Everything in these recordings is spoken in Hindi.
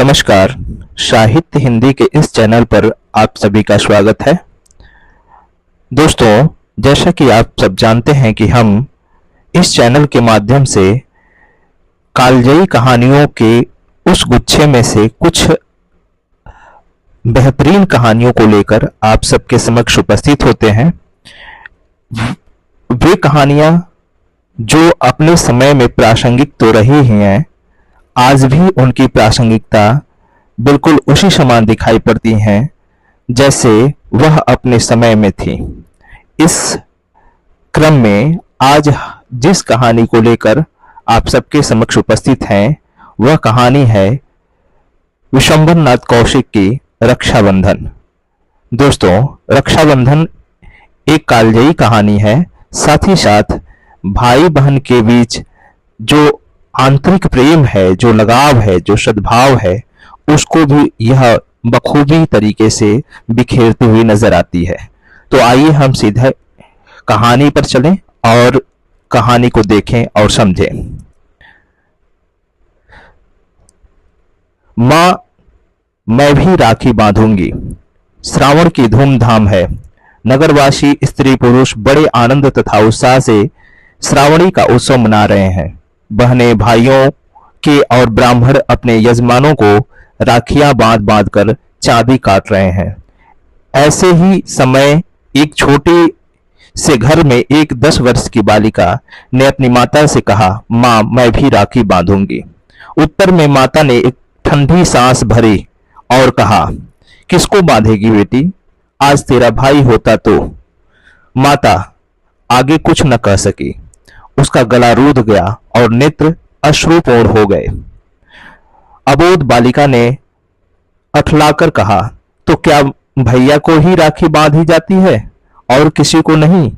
नमस्कार। साहित्य हिंदी के इस चैनल पर आप सभी का स्वागत है। दोस्तों, जैसा कि आप सब जानते हैं कि हम इस चैनल के माध्यम से कालजयी कहानियों के उस गुच्छे में से कुछ बेहतरीन कहानियों को लेकर आप सबके समक्ष उपस्थित होते हैं। वे कहानियां जो अपने समय में प्रासंगिक तो रही ही हैं, आज भी उनकी प्रासंगिकता बिल्कुल उसी समान दिखाई पड़ती हैं जैसे वह अपने समय में थी। इस क्रम में आज जिस कहानी को लेकर आप सबके समक्ष उपस्थित हैं, वह कहानी है विशंबर नाथ कौशिक की रक्षाबंधन। दोस्तों, रक्षाबंधन एक कालजयी कहानी है। साथ ही साथ भाई बहन के बीच जो आंतरिक प्रेम है, जो लगाव है, जो सद्भाव है, उसको भी यह बखूबी तरीके से बिखेरती हुई नजर आती है। तो आइए हम सीधे कहानी पर चलें और कहानी को देखें और समझें। मां, मैं भी राखी बांधूंगी। श्रावण की धूमधाम है। नगरवासी स्त्री पुरुष बड़े आनंद तथा उत्साह से श्रावणी का उत्सव मना रहे हैं। बहनें भाइयों के और ब्राह्मण अपने यजमानों को राखियां बांध बांध कर चांदी काट रहे हैं। ऐसे ही समय एक छोटे से घर में एक 10 वर्ष की बालिका ने अपनी माता से कहा, मां, मैं भी राखी बांधूंगी। उत्तर में माता ने एक ठंडी सांस भरी और कहा, किसको बांधेगी बेटी? आज तेरा भाई होता तो। माता आगे कुछ न कह सकी। उसका गला रूंध गया और नेत्र अश्रुपूर्ण हो गए। अबोध बालिका ने अठलाकर कहा, तो क्या भैया को ही राखी बांधी जाती है और किसी को नहीं?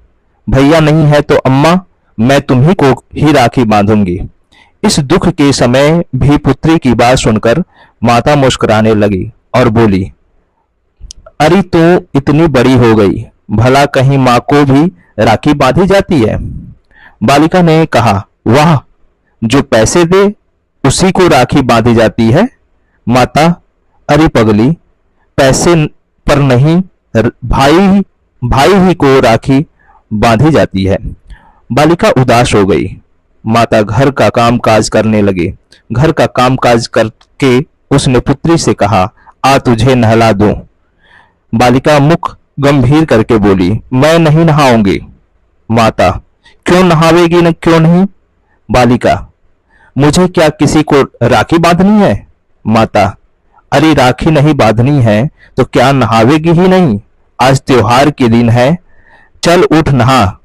भैया नहीं है तो अम्मा, मैं तुम्ही को ही राखी बांधूंगी। इस दुख के समय भी पुत्री की बात सुनकर माता मुस्कुराने लगी और बोली, अरे तू इतनी बड़ी हो गई, भला कहीं माँ को भी राखी बांधी जाती है? बालिका ने कहा, वाह, जो पैसे दे उसी को राखी बांधी जाती है। माता, अरे पगली, पैसे पर नहीं, भाई ही को राखी बांधी जाती है। बालिका उदास हो गई। माता घर का कामकाज करने लगी। घर का कामकाज करके उसने पुत्री से कहा, आ तुझे नहला दूं। बालिका मुख गंभीर करके बोली, मैं नहीं नहाऊंगी। माता, क्यों नहावेगी न क्यों नहीं? बालिका, मुझे क्या किसी को राखी बांधनी है? माता, अरे राखी नहीं बांधनी है तो क्या नहावेगी ही नहीं? आज त्योहार के दिन है, चल उठ नहा।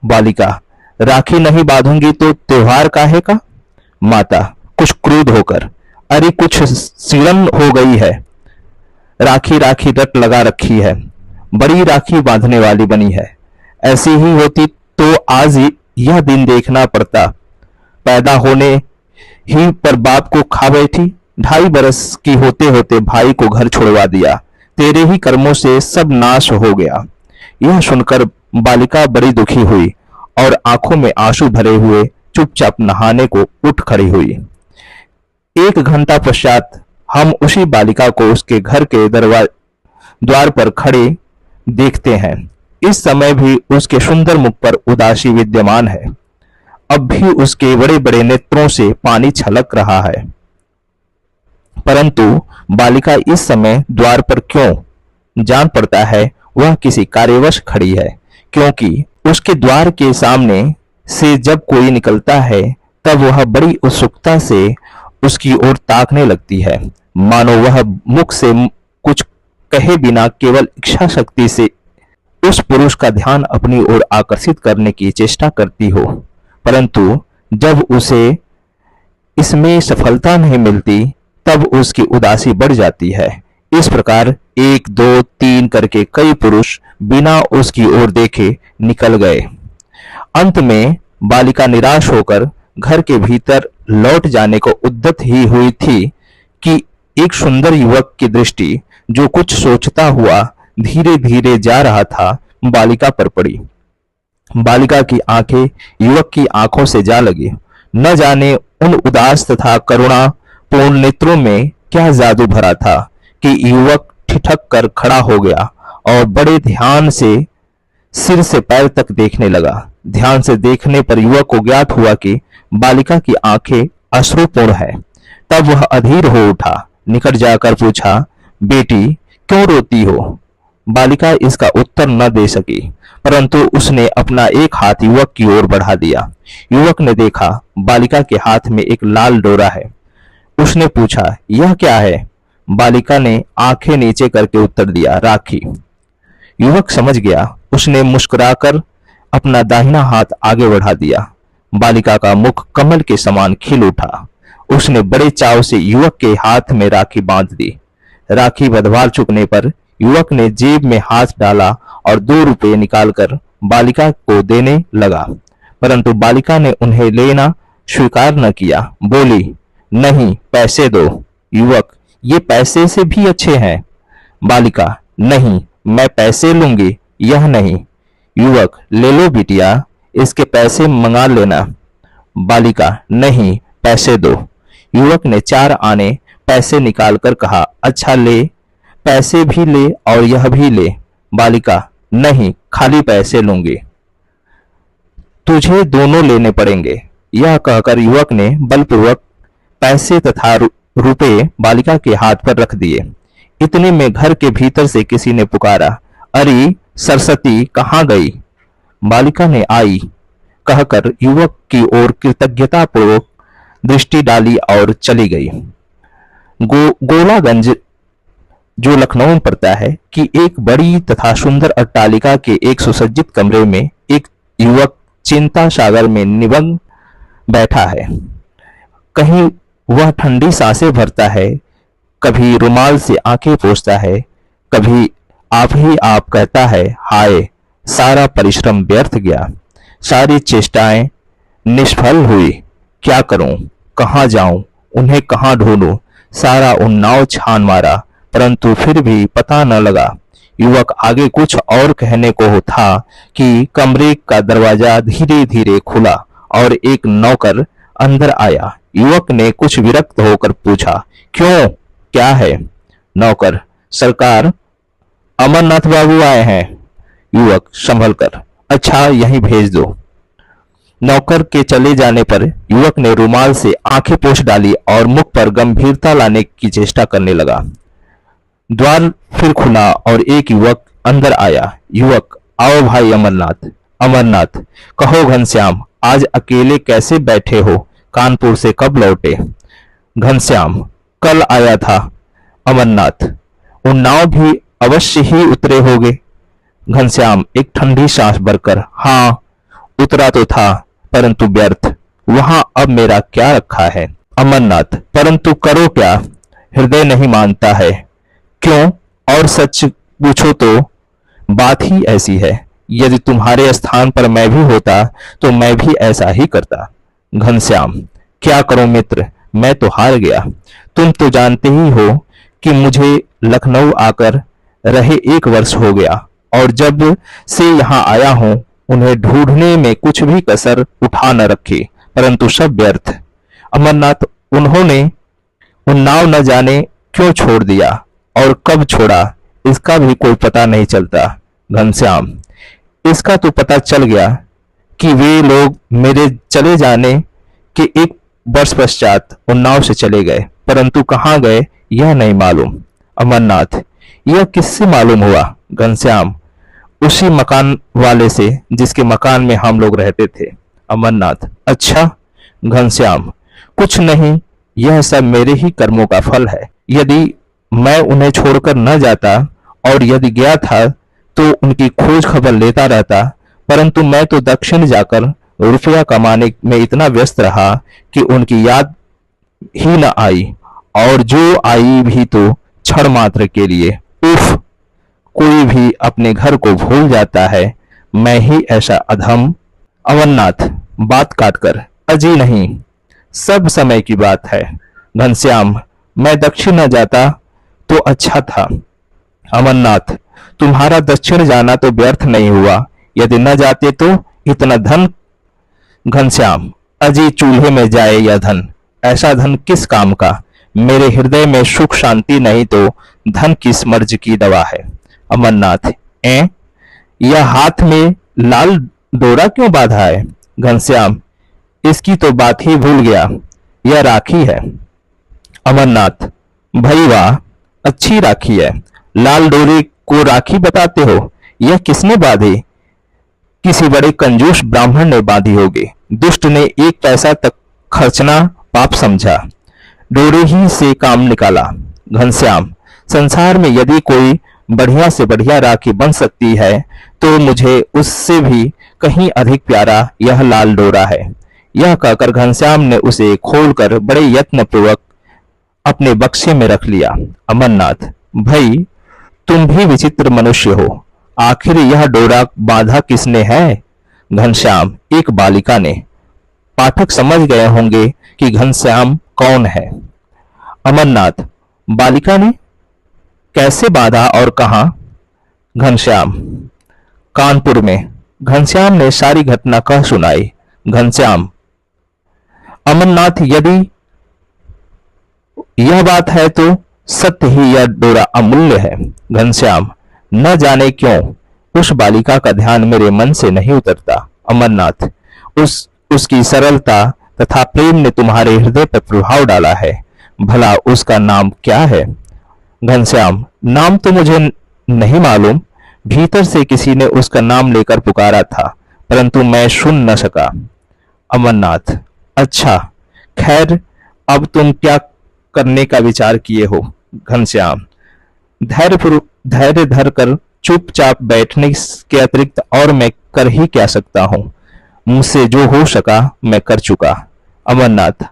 बालिका, राखी नहीं बांधूंगी तो त्योहार काहे का? माता कुछ क्रोध होकर, अरे कुछ सीड़न हो गई है, राखी राखी रट लगा रखी है, बड़ी राखी बांधने वाली बनी है। ऐसी ही होती तो आज यह दिन देखना पड़ता। पैदा होने ही पर बाप को खा बैठी, 2.5 बरस की होते होते भाई को घर छुड़वा दिया। तेरे ही कर्मों से सब नाश हो गया। यह सुनकर बालिका बड़ी दुखी हुई और आंखों में आंसू भरे हुए चुपचाप नहाने को उठ खड़ी हुई। 1 घंटा पश्चात हम उसी बालिका को उसके घर के द्वार पर खड़े देखते हैं। इस समय भी उसके सुंदर मुख पर उदासी विद्यमान है। अब भी उसके बड़े बड़े नेत्रों से पानी छलक रहा है। परंतु बालिका इस समय द्वार पर क्यों? जान पड़ता है वह किसी कार्यवश खड़ी है, क्योंकि उसके द्वार के सामने से जब कोई निकलता है तब वह बड़ी उत्सुकता से उसकी ओर ताकने लगती है, मानो वह मुख से कुछ कहे बिना केवल इच्छा शक्ति से उस पुरुष का ध्यान अपनी ओर आकर्षित करने की चेष्टा करती हो। परंतु जब उसे इसमें सफलता नहीं मिलती तब उसकी उदासी बढ़ जाती है। इस प्रकार 1, 2, 3 करके कई पुरुष बिना उसकी ओर देखे निकल गए। अंत में बालिका निराश होकर घर के भीतर लौट जाने को उद्यत ही हुई थी कि एक सुंदर युवक की दृष्टि, जो कुछ सोचता हुआ धीरे धीरे जा रहा था, बालिका पर पड़ी। बालिका की आंखें युवक की आंखों से जा लगी। न जाने उन उदास तथा करुणा पूर्ण नेत्रों में क्या जादू भरा था कि युवक ठिठक कर खड़ा हो गया और बड़े ध्यान से सिर से पैर तक देखने लगा। ध्यान से देखने पर युवक को ज्ञात हुआ कि बालिका की आंखें अश्रुपूर्ण है। तब वह अधीर हो उठा, निकट जाकर पूछा, बेटी क्यों रोती हो? बालिका इसका उत्तर न दे सकी, परंतु उसने अपना एक हाथ युवक की ओर बढ़ा दिया। युवक ने देखा बालिका के हाथ में एक लाल डोरा है। उसने पूछा, यह क्या है? बालिका ने आंखें नीचे करके उत्तर दिया, राखी। युवक समझ गया। उसने मुस्कुराकर अपना दाहिना हाथ आगे बढ़ा दिया। बालिका का मुख कमल के समान खिल उठा। उसने बड़े चाव से युवक के हाथ में राखी बांध दी। राखी बंधवा चुकने पर युवक ने जेब में हाथ डाला और 2 रुपये निकालकर बालिका को देने लगा, परंतु बालिका ने उन्हें लेना स्वीकार न किया। बोली, नहीं, पैसे दो। युवक, ये पैसे से भी अच्छे हैं। बालिका, नहीं, मैं पैसे लूंगी, यह नहीं। युवक, ले लो बिटिया, इसके पैसे मंगा लेना। बालिका, नहीं, पैसे दो। युवक ने 4 आने पैसे निकालकर कहा, अच्छा ले, पैसे भी ले और यह भी ले। बालिका, नहीं, खाली पैसे लूंगी। तुझे दोनों लेने पड़ेंगे। यह कहकर युवक ने बलपूर्वक पैसे तथा रुपए बालिका के हाथ पर रख दिए। इतने में घर के भीतर से किसी ने पुकारा, अरे सरस्वती कहाँ गई? बालिका ने आई कहकर युवक की ओर कृतज्ञतापूर्वक दृष्टि डाली और चली गई। गोलागंज जो लखनऊ में पड़ता है कि एक बड़ी तथा सुंदर अट्टालिका के एक सुसज्जित कमरे में एक युवक चिंता सागर में निमग्न बैठा है। कहीं वह ठंडी सांसें भरता है, कभी रुमाल से आंखें पोंछता है, कभी आप ही आप कहता है, हाय सारा परिश्रम व्यर्थ गया, सारी चेष्टाएं निष्फल हुई। क्या करूं, कहां जाऊं, उन्हें कहां ढूंढूं? सारा उन्नाव छान मारा, परंतु फिर भी पता न लगा। युवक आगे कुछ और कहने को था कि कमरे का दरवाजा धीरे धीरे खुला और एक नौकर अंदर आया। युवक ने कुछ विरक्त होकर पूछा, क्यों, क्या है? नौकर, सरकार अमरनाथ बाबू आए हैं। युवक संभल कर, अच्छा यहीं भेज दो। नौकर के चले जाने पर युवक ने रुमाल से आंखें पोंछ डाली और मुख पर गंभीरता लाने की चेष्टा करने लगा। द्वार फिर खुला और एक युवक अंदर आया। युवक, आओ भाई अमरनाथ। अमरनाथ, कहो घनश्याम, आज अकेले कैसे बैठे हो? कानपुर से कब लौटे? घनश्याम, कल आया था। अमरनाथ, उन्नाव भी अवश्य ही उतरे होगे। घनश्याम एक ठंडी सांस भरकर, हाँ उतरा तो था, परंतु व्यर्थ। वहां अब मेरा क्या रखा है? अमरनाथ, परंतु करो क्या? हृदय नहीं मानता है। क्यों? और सच पूछो तो बात ही ऐसी है। यदि तुम्हारे स्थान पर मैं भी होता तो मैं भी ऐसा ही करता। घनश्याम, क्या करूं मित्र, मैं तो हार गया। तुम तो जानते ही हो कि मुझे लखनऊ आकर रहे 1 वर्ष हो गया और जब से यहाँ आया हूं उन्हें ढूंढने में कुछ भी कसर उठा न रखी, परंतु सब व्यर्थ। अमरनाथ, उन्होंने उन्नाव न जाने क्यों छोड़ दिया और कब छोड़ा, इसका भी कोई पता नहीं चलता। घनश्याम, इसका तो पता चल गया कि वे लोग मेरे चले जाने के 1 वर्ष पश्चात उन्नाव से चले गए, परंतु कहाँ गए यह नहीं मालूम। अमरनाथ, यह किससे मालूम हुआ? घनश्याम, उसी मकान वाले से जिसके मकान में हम लोग रहते थे। अमरनाथ, अच्छा। घनश्याम, कुछ नहीं, यह सब मेरे ही कर्मों का फल है। यदि मैं उन्हें छोड़कर न जाता और यदि गया था तो उनकी खोज खबर लेता रहता, परंतु मैं तो दक्षिण जाकर रुपया कमाने में इतना व्यस्त रहा कि उनकी याद ही न आई, और जो आई भी तो क्षण मात्र के लिए। उफ, कोई भी अपने घर को भूल जाता है, मैं ही ऐसा अधम। अमरनाथ बात काटकर, अजी नहीं, सब समय की बात है। घनश्याम, मैं दक्षिण न जाता तो अच्छा था। अमरनाथ, तुम्हारा दक्षिण जाना तो व्यर्थ नहीं हुआ, यदि न जाते तो इतना धन। घनश्याम, अजी चूल्हे में जाए यह धन, ऐसा धन किस काम का? मेरे हृदय में सुख शांति नहीं तो धन किस मर्ज की दवा है। अमरनाथ, ए यह हाथ में लाल डोरा क्यों बांधा है? घनश्याम, इसकी तो बात ही भूल गया, यह राखी है। अमरनाथ, भाई वाह, अच्छी राखी है। लाल डोरे को राखी बताते हो? यह किसने बांधी? किसी बड़े कंजूस ब्राह्मण ने बांधी होगी। दुष्ट ने एक पैसा तक खर्चना पाप समझा, डोरे ही से काम निकाला। घनश्याम, संसार में यदि कोई बढ़िया से बढ़िया राखी बन सकती है तो मुझे उससे भी कहीं अधिक प्यारा यह लाल डोरा है। यह कहकर घनश्याम ने उसे खोलकर बड़े यत्न पूर्वक अपने बक्से में रख लिया। अमरनाथ, भाई तुम भी विचित्र मनुष्य हो, आखिर यह डोरा बांधा किसने है? घनश्याम, एक बालिका ने। पाठक समझ गए होंगे कि घनश्याम कौन है। अमरनाथ, बालिका ने कैसे बांधा और कहां? घनश्याम, कानपुर में। घनश्याम ने सारी घटना कह सुनाई। घनश्याम, अमरनाथ, यदि यह बात है तो सत्य ही यह डोरा अमूल्य है। घनश्याम, न जाने क्यों उस बालिका का ध्यान मेरे मन से नहीं उतरता। अमरनाथ, उसकी सरलता तथा प्रेम ने तुम्हारे हृदय पर प्रभाव डाला है। भला उसका नाम क्या है? घनश्याम, नाम तो मुझे नहीं मालूम, भीतर से किसी ने उसका नाम लेकर पुकारा था, परंतु मैं सुन न सका। अमरनाथ, अच्छा, खैर अब तुम क्या करने का विचार किए हो? घनश्याम, धैर्य धर कर चुपचाप बैठने के अतिरिक्त और मैं कर ही क्या सकता हूं? मुझसे जो हो सका मैं कर चुका। अमरनाथ,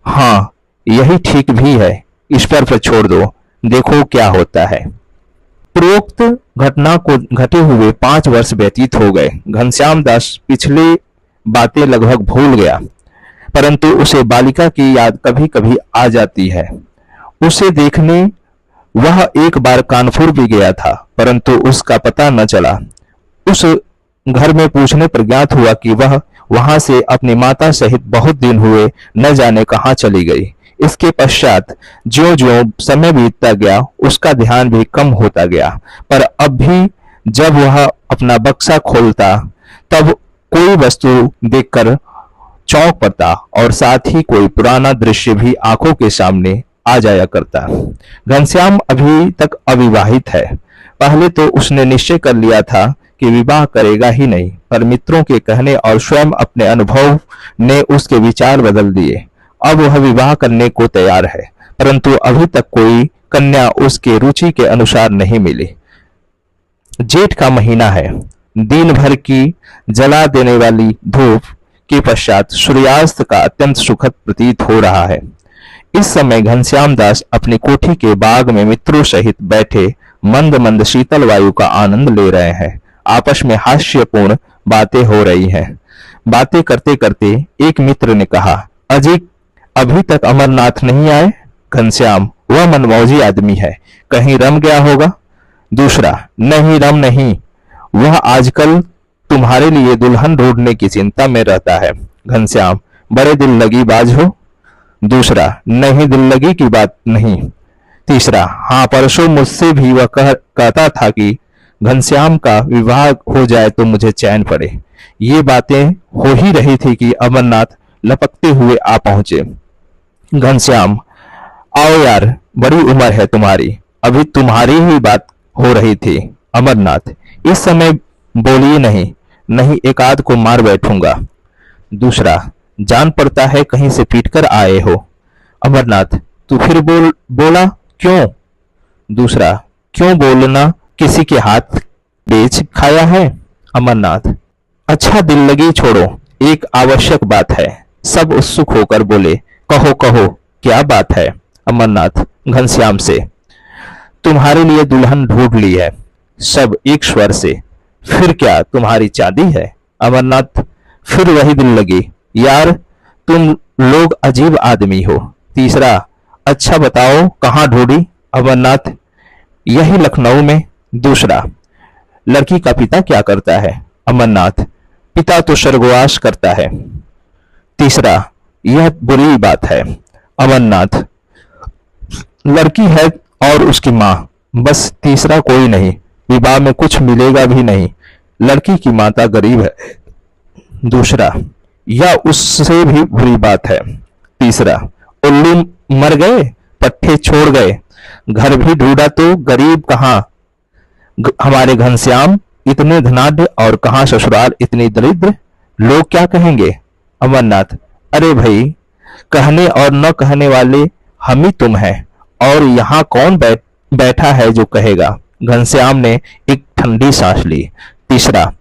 हाँ, यही ठीक भी है, ईश्वर पर छोड़ दो, देखो क्या होता है। पूर्वोक्त घटना को घटे हुए 5 वर्ष व्यतीत हो गए। घनश्याम दास पिछले बातें लगभग भूल गया, परंतु उसे बालिका की याद कभी कभी आ जाती है। उसे देखने वह एक बार कानपुर भी गया था, परंतु उसका पता न चला। उस घर में पूछने पर ज्ञात हुआ कि वह वहां से अपनी माता सहित बहुत दिन हुए न जाने कहां चली गई। इसके पश्चात ज्यों-ज्यों समय बीतता गया उसका ध्यान भी कम होता गया, पर अब भी जब वह अपना बक्सा खोलता तब कोई वस्तु देखकर चौंक पड़ता और साथ ही कोई पुराना दृश्य भी आंखों के सामने आ जाया करता। घनश्याम अभी तक अविवाहित है। पहले तो उसने निश्चय कर लिया था कि विवाह करेगा ही नहीं, पर मित्रों के कहने और स्वयं अपने अनुभव ने उसके विचार बदल दिए। अब वह विवाह करने को तैयार है, परंतु अभी तक कोई कन्या उसके रुचि के अनुसार नहीं मिली। जेठ का महीना है, दिन भर की जला देने वाली धूप के पश्चात सूर्यास्त का अत्यंत सुखद प्रतीत हो रहा है। इस समय घनश्याम दास अपनी कोठी के बाग में मित्रों सहित बैठे मंद मंद शीतल वायु का आनंद ले रहे हैं। आपस में हास्यपूर्ण बातें हो रही हैं। बातें करते करते एक मित्र ने कहा, अजी अभी तक अमरनाथ नहीं आए? घनश्याम, वह मनमौजी आदमी है, कहीं रम गया होगा। दूसरा, नहीं रम नहीं, वह आजकल तुम्हारे लिए दुल्हन ढूंढने की चिंता में रहता है। घनश्याम, बड़े दिल लगी बाज हो। दूसरा, नहीं, दिल लगी की बात नहीं। तीसरा, हाँ, परसों मुझसे भी वह कहता था कि घनश्याम का विवाह हो जाए तो मुझे चैन पड़े। ये बातें हो ही रही थी कि अमरनाथ लपकते हुए आ पहुंचे। घनश्याम, आओ यार, बड़ी उम्र है तुम्हारी, अभी तुम्हारी ही बात हो रही थी। अमरनाथ, इस समय बोलिए नहीं, नहीं एकाध को मार बैठूंगा। दूसरा, जान पड़ता है कहीं से पीटकर आए हो। अमरनाथ, तू फिर बोला क्यों? दूसरा, क्यों बोलना, किसी के हाथ बेच खाया है? अमरनाथ, अच्छा दिल लगी छोड़ो, एक आवश्यक बात है। सब उत्सुक होकर बोले, कहो कहो, क्या बात है? अमरनाथ घनश्याम से, तुम्हारे लिए दुल्हन ढूंढ ली है। सब एक स्वर से, फिर क्या तुम्हारी चांदी है? अमरनाथ, फिर वही दिल लगी, यार तुम लोग अजीब आदमी हो। तीसरा, अच्छा बताओ कहाँ ढूंढी? अमरनाथ, यही लखनऊ में। दूसरा, लड़की का पिता क्या करता है? अमरनाथ, पिता तो स्वर्गवास करता है। तीसरा, यह बुरी बात है। अमरनाथ, लड़की है और उसकी माँ, बस तीसरा कोई नहीं। विवाह में कुछ मिलेगा भी नहीं। लड़की की माता गरीब है। दूसरा, यह उससे भी बुरी बात है। तीसरा, उल्लू मर गए, पट्टे छोड़ गए, घर भी ढूंढा तो गरीब कहाँ, हमारे घनश्याम इतने धनाढ्य और कहाँ ससुराल इतनी दरिद्र। लोग क्या कहेंगे। अमरनाथ, अरे भाई, कहने और न कहने वाले हम ही तुम हैं, और यहाँ कौन बैठा है जो कहेगा। घनश्याम ने एक ठंडी सांस ली। तीसरा,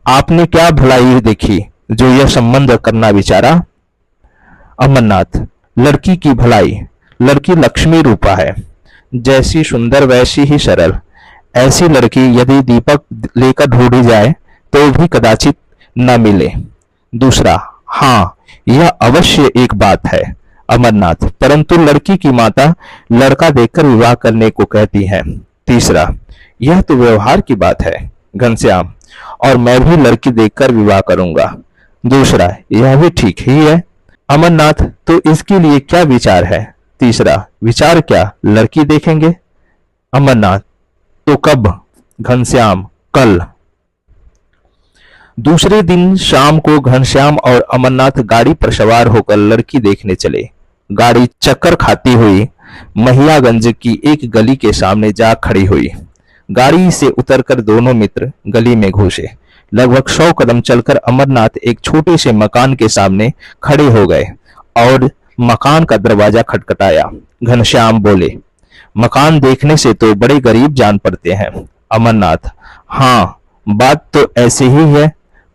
आपने क्या भलाई देखी जो यह संबंध करना विचारा। अमरनाथ, लड़की की भलाई। लड़की लक्ष्मी रूपा है, जैसी सुंदर वैसी ही सरल। ऐसी लड़की यदि दीपक लेकर ढूंढी जाए तो भी कदाचित न मिले। दूसरा, हाँ, यह अवश्य एक बात है अमरनाथ, परंतु लड़की की माता लड़का देखकर विवाह करने को कहती है। तीसरा, यह तो व्यवहार की बात है घनश्याम, और मैं भी लड़की देखकर विवाह करूंगा। दूसरा, यह भी ठीक ही है अमरनाथ, तो इसके लिए क्या विचार है। तीसरा, विचार क्या, लड़की देखेंगे। अमरनाथ, तो कब। घनश्याम, कल। दूसरे दिन शाम को घनश्याम और अमरनाथ गाड़ी पर सवार होकर लड़की देखने चले। गाड़ी चक्कर खाती हुई महियागंज की एक गली के सामने जा खड़ी हुई। गाड़ी से उतरकर दोनों मित्र गली में घुसे। लगभग 100 कदम चलकर अमरनाथ एक छोटे से मकान के सामने खड़े हो गए और मकान का दरवाजा खटखटाया। घनश्याम बोले, मकान देखने से तो बड़े गरीब जान पड़ते हैं। अमरनाथ, हाँ, बात तो ऐसे ही है,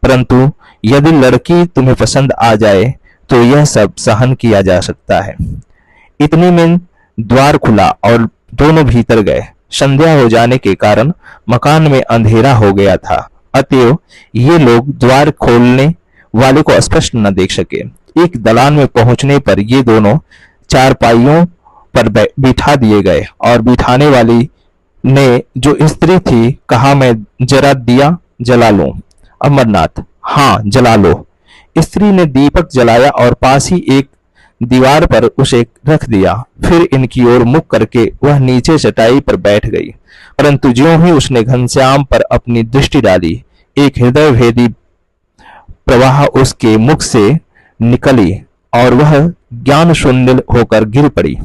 परंतु यदि लड़की तुम्हें पसंद आ जाए तो यह सब सहन किया जा सकता है। इतने में द्वार खुला और दोनों भीतर गए। संध्या हो जाने के कारण मकान में अंधेरा हो गया था, अतएव ये लोग द्वार खोलने वाले को स्पष्ट न देख सके। एक दलान में पहुंचने पर ये दोनों चारपाइयों पर बिठा दिए गए और बिठाने वाली ने जो स्त्री थी कहा, मैं जरा दिया जला लूं। अमरनाथ, हाँ, जला लो। स्त्री ने दीपक जलाया और पास ही एक दीवार पर उसे रख दिया। फिर इनकी ओर मुख करके वह नीचे चटाई पर बैठ गई, परंतु ज्यों ही उसने घनश्याम पर अपनी दृष्टि डाली, एक हृदय भेदी प्रवाह उसके मुख से निकली और वह ज्ञान शून्य होकर गिर पड़ी।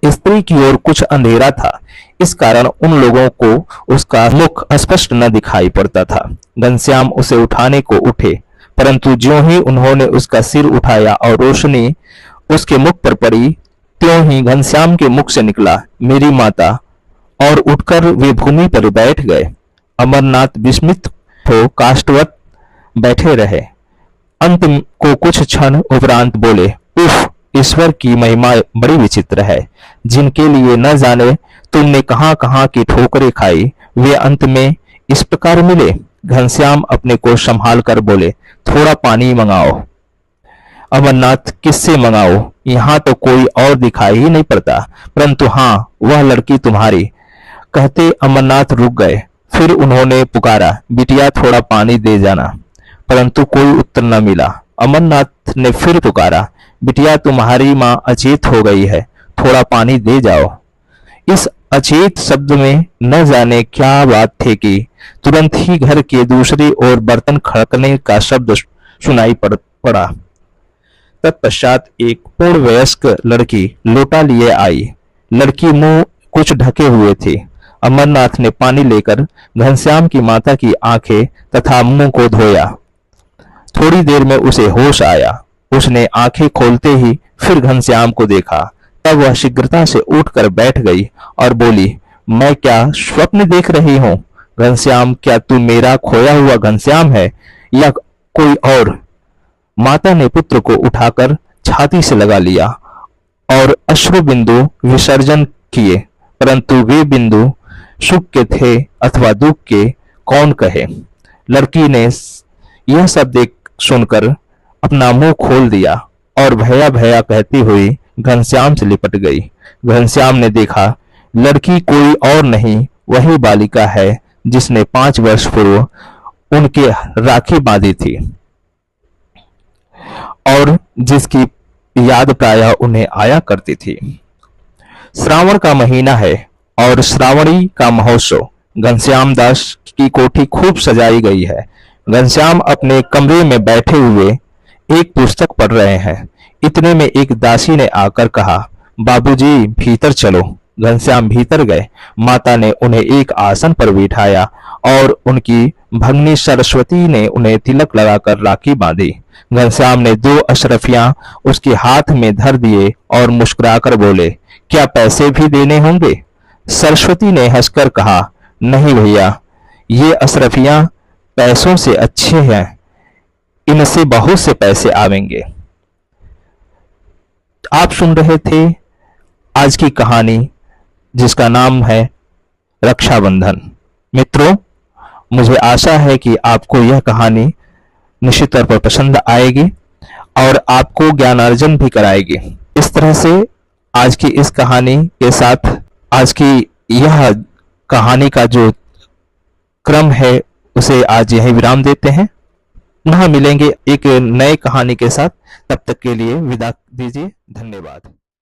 स्त्री की ओर कुछ अंधेरा था, इस कारण उन लोगों को उसका मुख स्पष्ट न दिखाई पड़ता था। घनश्याम उसे उठाने को उठे, परंतु ज्यों ही उन्होंने उसका सिर उठाया और रोशनी उसके मुख पर पड़ी, त्यों ही घनश्याम के मुख से निकला, मेरी माता, और उठकर वे भूमि पर बैठ गए। अमरनाथ विस्मित हो काष्ठवत बैठे रहे। अंत को कुछ क्षण उपरांत बोले, उफ, ईश्वर की महिमा बड़ी विचित्र है। जिनके लिए न जाने तुमने कहां कहां की ठोकरें खाई, वे अंत में इस प्रकार मिले। घनश्याम अपने को संभाल कर बोले, थोड़ा पानी मंगाओ। अमरनाथ, किससे मंगाओ, यहाँ तो कोई और दिखाई ही नहीं पड़ता, परंतु हाँ, वह लड़की तुम्हारी। कहते अमरनाथ रुक गए। फिर उन्होंने पुकारा, बिटिया थोड़ा पानी दे जाना, परंतु कोई उत्तर न मिला। अमरनाथ ने फिर पुकारा, बिटिया तुम्हारी माँ अचेत हो गई है, थोड़ा पानी दे जाओ। इस अचेत शब्द में न जाने क्या बात थी कि तुरंत ही घर के दूसरी ओर बर्तन खड़कने का शब्द सुनाई पड़ा। तत्पश्चात एक पूर्ण वयस्क लड़की लोटा लिए आई। लड़की मुंह कुछ ढके हुए थी। अमरनाथ ने पानी लेकर घनश्याम की माता की आंखें तथा मुंह को धोया। थोड़ी देर में उसे होश आया। उसने आंखें खोलते ही फिर घनश्याम को देखा। तब वह शीघ्रता से उठकर बैठ गई और बोली, मैं क्या स्वप्न देख रही हूँ। घनश्याम, क्या तू मेरा खोया हुआ घनश्याम है या कोई और। माता ने पुत्र को उठाकर छाती से लगा लिया और अश्रु बिंदु विसर्जन किए, परंतु वे बिंदु सुख के थे अथवा दुख के कौन कहे। लड़की ने यह सब देख सुनकर अपना मुंह खोल दिया और भया भया कहती हुई घनश्याम से लिपट गई। घनश्याम ने देखा, लड़की कोई और नहीं, वही बालिका है जिसने 5 वर्ष पूर्व उनके राखी बांधी थी और जिसकी याद प्रायः उन्हें आया करती थी। श्रावण का महीना है और श्रावणी का महोत्सव। घनश्याम दास की कोठी खूब सजाई गई है। घनश्याम अपने कमरे में बैठे हुए एक पुस्तक पढ़ रहे हैं। इतने में एक दासी ने आकर कहा, बाबूजी भीतर चलो। घनश्याम भीतर गए। माता ने उन्हें एक आसन पर बिठाया और उनकी भगनी सरस्वती ने उन्हें तिलक लगाकर राखी बांधी। घनश्याम ने 2 अशरफियां उसके हाथ में धर दिए और मुस्कुराकर बोले, क्या पैसे भी देने होंगे? सरस्वती ने हंसकर कहा, नहीं भैया, ये अशरफियां पैसों से अच्छे हैं, इनसे बहुत से पैसे आवेंगे। आप सुन रहे थे आज की कहानी जिसका नाम है रक्षाबंधन। मित्रों, मुझे आशा है कि आपको यह कहानी निश्चित तौर पर पसंद आएगी और आपको ज्ञानार्जन भी कराएगी। इस तरह से आज की इस कहानी के साथ आज की यह कहानी का जो क्रम है उसे आज यही विराम देते हैं। पुनः मिलेंगे एक नए कहानी के साथ। तब तक के लिए विदा दीजिए। धन्यवाद।